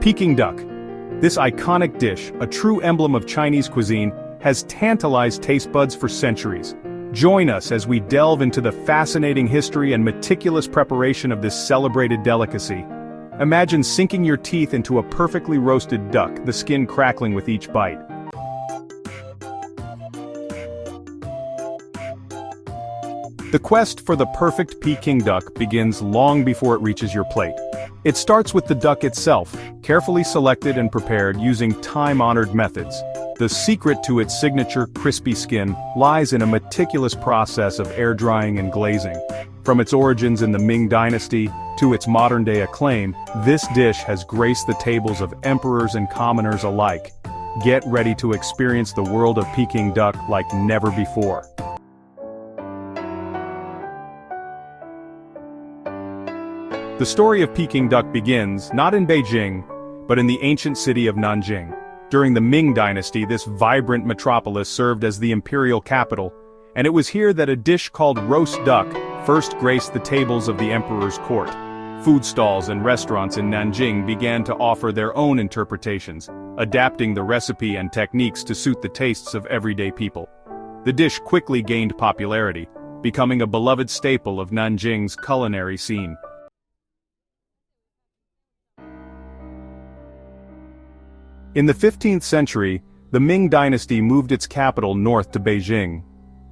Peking duck. This iconic dish, a true emblem of Chinese cuisine, has tantalized taste buds for centuries. Join us as we delve into the fascinating history and meticulous preparation of this celebrated delicacy. Imagine sinking your teeth into a perfectly roasted duck, the skin crackling with each bite. The quest for the perfect Peking duck begins long before it reaches your plate. It starts with the duck itself, carefully selected and prepared using time-honored methods. The secret to its signature crispy skin lies in a meticulous process of air drying and glazing. From its origins in the Ming Dynasty to its modern-day acclaim, this dish has graced the tables of emperors and commoners alike. Get ready to experience the world of Peking duck like never before. The story of Peking duck begins, not in Beijing, but in the ancient city of Nanjing. During the Ming Dynasty, this vibrant metropolis served as the imperial capital, and it was here that a dish called roast duck first graced the tables of the emperor's court. Food stalls and restaurants in Nanjing began to offer their own interpretations, adapting the recipe and techniques to suit the tastes of everyday people. The dish quickly gained popularity, becoming a beloved staple of Nanjing's culinary scene. In the 15th century, the Ming Dynasty moved its capital north to Beijing.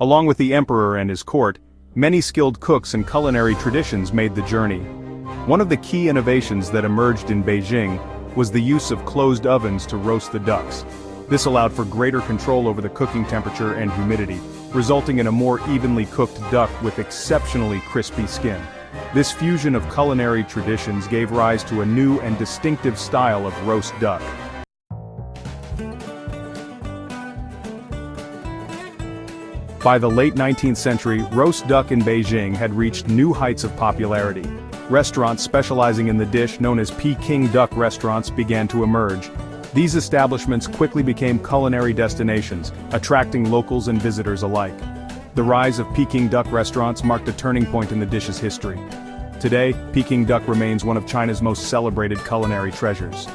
Along with the emperor and his court, many skilled cooks and culinary traditions made the journey. One of the key innovations that emerged in Beijing was the use of closed ovens to roast the ducks. This allowed for greater control over the cooking temperature and humidity, resulting in a more evenly cooked duck with exceptionally crispy skin. This fusion of culinary traditions gave rise to a new and distinctive style of roast duck. By the late 19th century, roast duck in Beijing had reached new heights of popularity. Restaurants specializing in the dish known as Peking duck restaurants began to emerge. These establishments quickly became culinary destinations, attracting locals and visitors alike. The rise of Peking duck restaurants marked a turning point in the dish's history. Today, Peking duck remains one of China's most celebrated culinary treasures.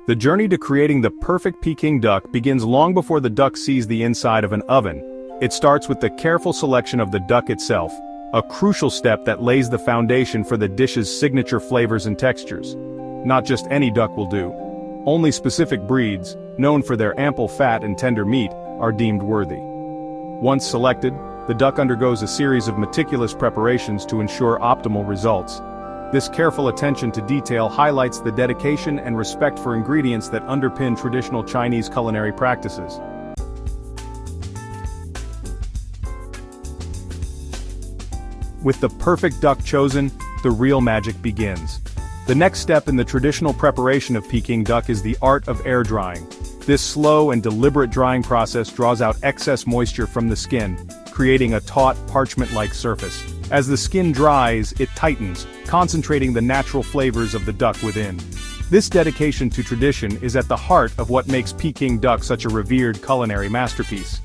The journey to creating the perfect Peking duck begins long before the duck sees the inside of an oven. It starts with the careful selection of the duck itself, a crucial step that lays the foundation for the dish's signature flavors and textures. Not just any duck will do. Only specific breeds, known for their ample fat and tender meat, are deemed worthy. Once selected, the duck undergoes a series of meticulous preparations to ensure optimal results. This careful attention to detail highlights the dedication and respect for ingredients that underpin traditional Chinese culinary practices. With the perfect duck chosen, the real magic begins. The next step in the traditional preparation of Peking duck is the art of air drying. This slow and deliberate drying process draws out excess moisture from the skin, creating a taut, parchment-like surface. As the skin dries, it tightens, concentrating the natural flavors of the duck within. This dedication to tradition is at the heart of what makes Peking duck such a revered culinary masterpiece.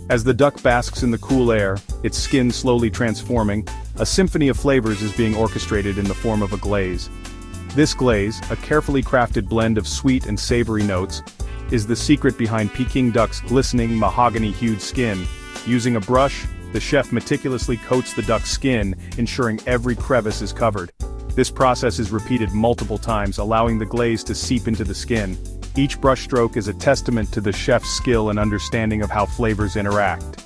As the duck basks in the cool air, its skin slowly transforming, a symphony of flavors is being orchestrated in the form of a glaze. This glaze, a carefully crafted blend of sweet and savory notes, is the secret behind Peking duck's glistening, mahogany-hued skin. Using a brush, the chef meticulously coats the duck's skin, ensuring every crevice is covered. This process is repeated multiple times, allowing the glaze to seep into the skin. Each brushstroke is a testament to the chef's skill and understanding of how flavors interact.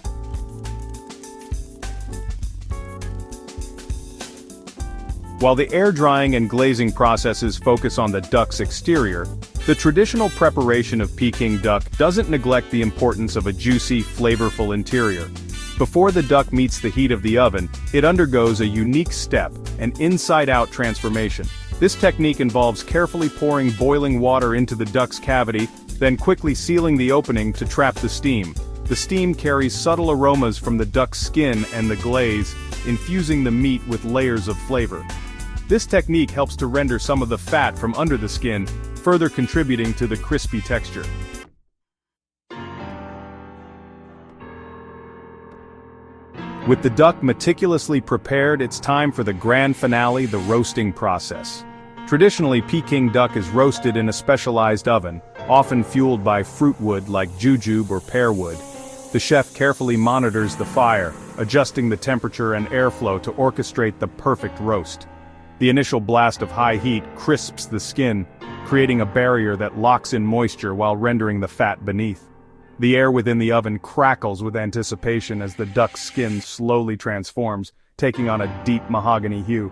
While the air drying and glazing processes focus on the duck's exterior, the traditional preparation of Peking duck doesn't neglect the importance of a juicy, flavorful interior. Before the duck meets the heat of the oven, it undergoes a unique step, an inside-out transformation. This technique involves carefully pouring boiling water into the duck's cavity, then quickly sealing the opening to trap the steam. The steam carries subtle aromas from the duck's skin and the glaze, infusing the meat with layers of flavor. This technique helps to render some of the fat from under the skin, further contributing to the crispy texture. With the duck meticulously prepared, it's time for the grand finale, the roasting process. Traditionally, Peking duck is roasted in a specialized oven, often fueled by fruit wood like jujube or pear wood. The chef carefully monitors the fire, adjusting the temperature and airflow to orchestrate the perfect roast. The initial blast of high heat crisps the skin, creating a barrier that locks in moisture while rendering the fat beneath. The air within the oven crackles with anticipation as the duck's skin slowly transforms, taking on a deep mahogany hue.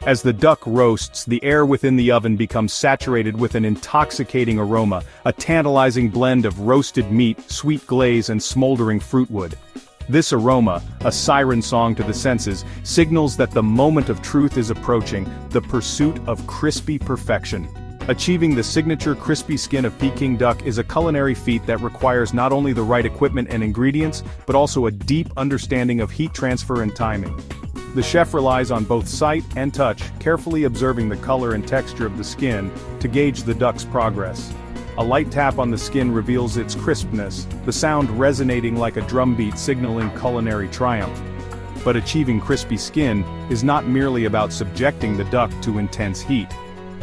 As the duck roasts, the air within the oven becomes saturated with an intoxicating aroma, a tantalizing blend of roasted meat, sweet glaze, and smoldering fruit wood. This aroma, a siren song to the senses, signals that the moment of truth is approaching, the pursuit of crispy perfection. Achieving the signature crispy skin of Peking duck is a culinary feat that requires not only the right equipment and ingredients, but also a deep understanding of heat transfer and timing. The chef relies on both sight and touch, carefully observing the color and texture of the skin to gauge the duck's progress. A light tap on the skin reveals its crispness, the sound resonating like a drumbeat signaling culinary triumph. But achieving crispy skin is not merely about subjecting the duck to intense heat.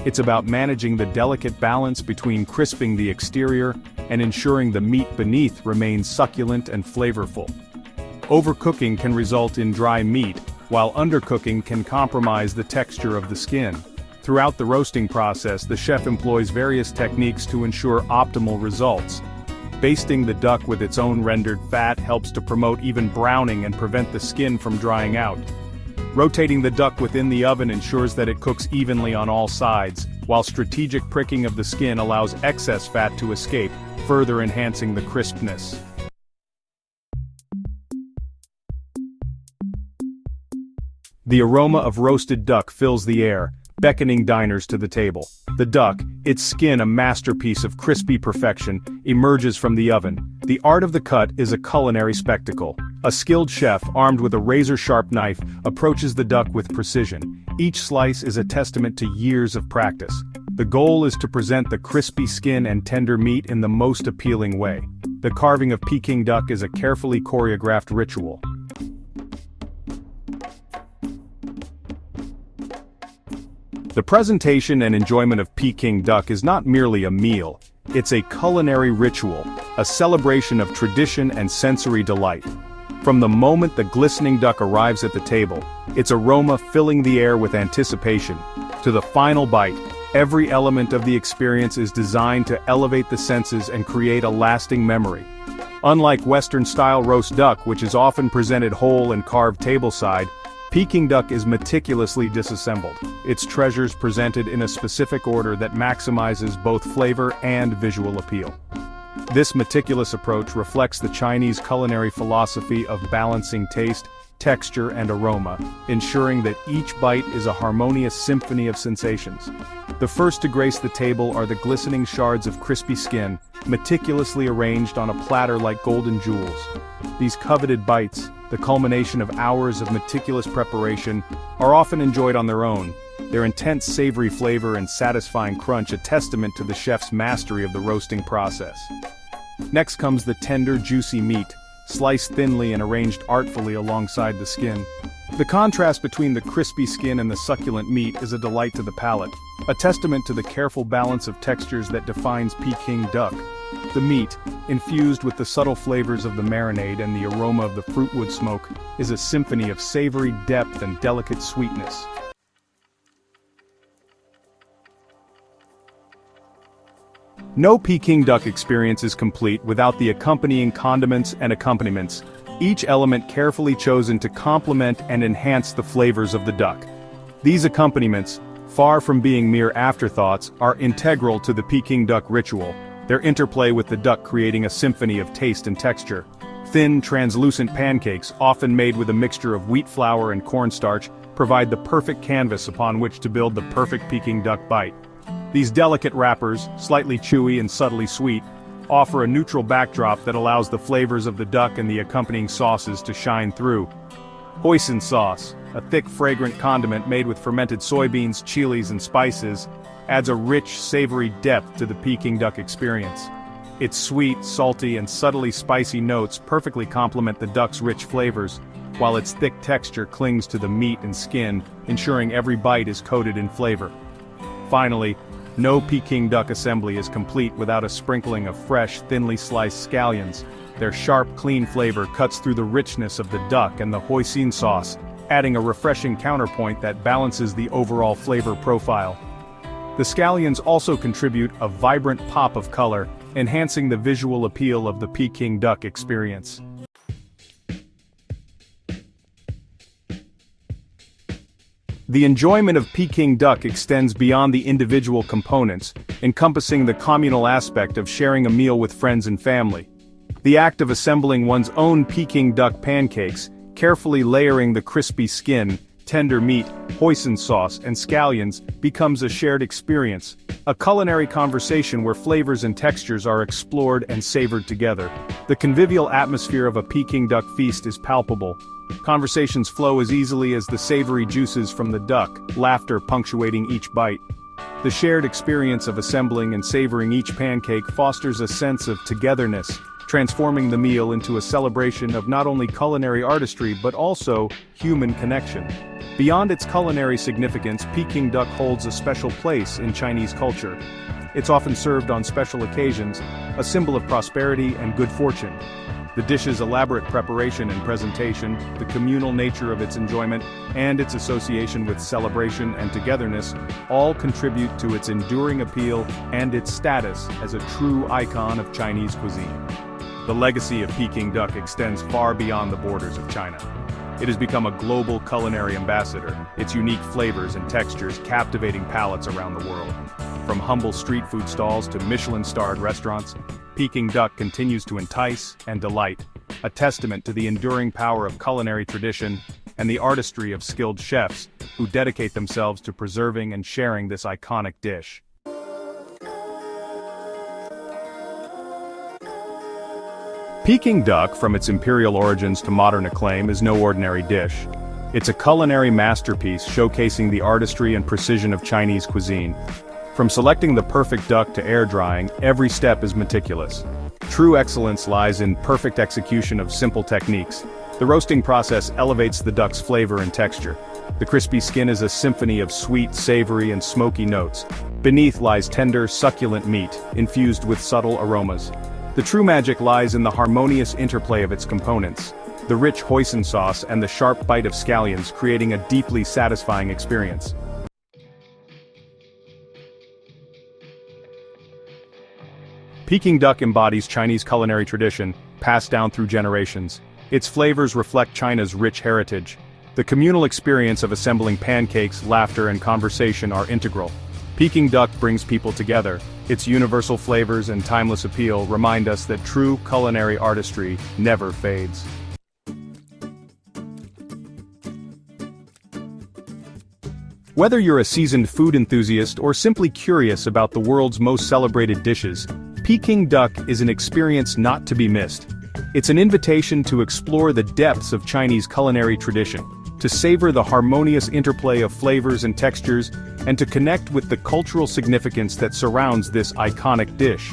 It's about managing the delicate balance between crisping the exterior and ensuring the meat beneath remains succulent and flavorful. Overcooking can result in dry meat, while undercooking can compromise the texture of the skin. Throughout the roasting process, the chef employs various techniques to ensure optimal results. Basting the duck with its own rendered fat helps to promote even browning and prevent the skin from drying out. Rotating the duck within the oven ensures that it cooks evenly on all sides, while strategic pricking of the skin allows excess fat to escape, further enhancing the crispness. The aroma of roasted duck fills the air, beckoning diners to the table. The duck, its skin a masterpiece of crispy perfection, emerges from the oven. The art of the cut is a culinary spectacle. A skilled chef, armed with a razor-sharp knife, approaches the duck with precision. Each slice is a testament to years of practice. The goal is to present the crispy skin and tender meat in the most appealing way. The carving of Peking duck is a carefully choreographed ritual. The presentation and enjoyment of Peking duck is not merely a meal, it's a culinary ritual, a celebration of tradition and sensory delight. From the moment the glistening duck arrives at the table, its aroma filling the air with anticipation, to the final bite, every element of the experience is designed to elevate the senses and create a lasting memory. Unlike Western-style roast duck, which is often presented whole and carved tableside, Peking duck is meticulously disassembled, its treasures presented in a specific order that maximizes both flavor and visual appeal. This meticulous approach reflects the Chinese culinary philosophy of balancing taste, texture, and aroma, ensuring that each bite is a harmonious symphony of sensations. The first to grace the table are the glistening shards of crispy skin, meticulously arranged on a platter like golden jewels. These coveted bites, the culmination of hours of meticulous preparation, are often enjoyed on their own, their intense savory flavor and satisfying crunch a testament to the chef's mastery of the roasting process. Next comes the tender, juicy meat, sliced thinly and arranged artfully alongside the skin. The contrast between the crispy skin and the succulent meat is a delight to the palate, a testament to the careful balance of textures that defines Peking duck. The meat, infused with the subtle flavors of the marinade and the aroma of the fruitwood smoke, is a symphony of savory depth and delicate sweetness. No Peking duck experience is complete without the accompanying condiments and accompaniments, each element carefully chosen to complement and enhance the flavors of the duck. These accompaniments, far from being mere afterthoughts, are integral to the Peking duck ritual, their interplay with the duck creating a symphony of taste and texture. Thin, translucent pancakes, often made with a mixture of wheat flour and cornstarch, provide the perfect canvas upon which to build the perfect Peking duck bite. These delicate wrappers, slightly chewy and subtly sweet, offer a neutral backdrop that allows the flavors of the duck and the accompanying sauces to shine through. Hoisin sauce, a thick, fragrant condiment made with fermented soybeans, chilies, and spices, adds a rich, savory depth to the Peking duck experience. Its sweet, salty, and subtly spicy notes perfectly complement the duck's rich flavors, while its thick texture clings to the meat and skin, ensuring every bite is coated in flavor. Finally, no Peking duck assembly is complete without a sprinkling of fresh, thinly sliced scallions. Their sharp, clean flavor cuts through the richness of the duck and the hoisin sauce, adding a refreshing counterpoint that balances the overall flavor profile. The scallions also contribute a vibrant pop of color, enhancing the visual appeal of the Peking duck experience. The enjoyment of Peking duck extends beyond the individual components, encompassing the communal aspect of sharing a meal with friends and family. The act of assembling one's own Peking duck pancakes, carefully layering the crispy skin, tender meat, hoisin sauce, and scallions, becomes a shared experience, a culinary conversation where flavors and textures are explored and savored together. The convivial atmosphere of a Peking duck feast is palpable. Conversations flow as easily as the savory juices from the duck, laughter punctuating each bite. The shared experience of assembling and savoring each pancake fosters a sense of togetherness, transforming the meal into a celebration of not only culinary artistry but also human connection. Beyond its culinary significance, Peking duck holds a special place in Chinese culture. It's often served on special occasions, a symbol of prosperity and good fortune. The dish's elaborate preparation and presentation, the communal nature of its enjoyment, and its association with celebration and togetherness all contribute to its enduring appeal and its status as a true icon of Chinese cuisine. The legacy of Peking duck extends far beyond the borders of China. It has become a global culinary ambassador, its unique flavors and textures captivating palates around the world. From humble street food stalls to Michelin-starred restaurants, Peking duck continues to entice and delight, a testament to the enduring power of culinary tradition and the artistry of skilled chefs who dedicate themselves to preserving and sharing this iconic dish. Peking duck, from its imperial origins to modern acclaim, is no ordinary dish. It's a culinary masterpiece showcasing the artistry and precision of Chinese cuisine. From selecting the perfect duck to air drying, every step is meticulous. True excellence lies in perfect execution of simple techniques. The roasting process elevates the duck's flavor and texture. The crispy skin is a symphony of sweet, savory, and smoky notes. Beneath lies tender, succulent meat, infused with subtle aromas. The true magic lies in the harmonious interplay of its components, the rich hoisin sauce and the sharp bite of scallions creating a deeply satisfying experience. Peking duck embodies Chinese culinary tradition, passed down through generations. Its flavors reflect China's rich heritage. The communal experience of assembling pancakes, laughter, and conversation are integral. Peking duck brings people together. Its universal flavors and timeless appeal remind us that true culinary artistry never fades. Whether you're a seasoned food enthusiast or simply curious about the world's most celebrated dishes, Peking duck is an experience not to be missed. It's an invitation to explore the depths of Chinese culinary tradition, to savor the harmonious interplay of flavors and textures, and to connect with the cultural significance that surrounds this iconic dish.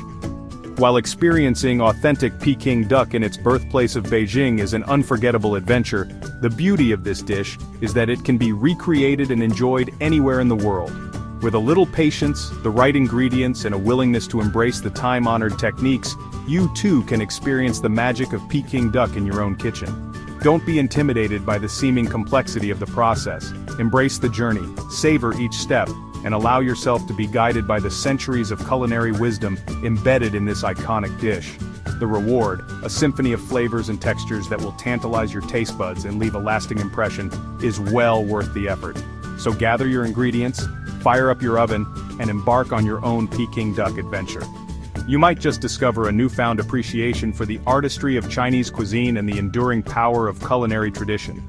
While experiencing authentic Peking duck in its birthplace of Beijing is an unforgettable adventure, the beauty of this dish is that it can be recreated and enjoyed anywhere in the world. With a little patience, the right ingredients, and a willingness to embrace the time-honored techniques, you too can experience the magic of Peking duck in your own kitchen. Don't be intimidated by the seeming complexity of the process. Embrace the journey, savor each step, and allow yourself to be guided by the centuries of culinary wisdom embedded in this iconic dish. The reward, a symphony of flavors and textures that will tantalize your taste buds and leave a lasting impression, is well worth the effort. So gather your ingredients, fire up your oven, and embark on your own Peking duck adventure. You might just discover a newfound appreciation for the artistry of Chinese cuisine and the enduring power of culinary tradition.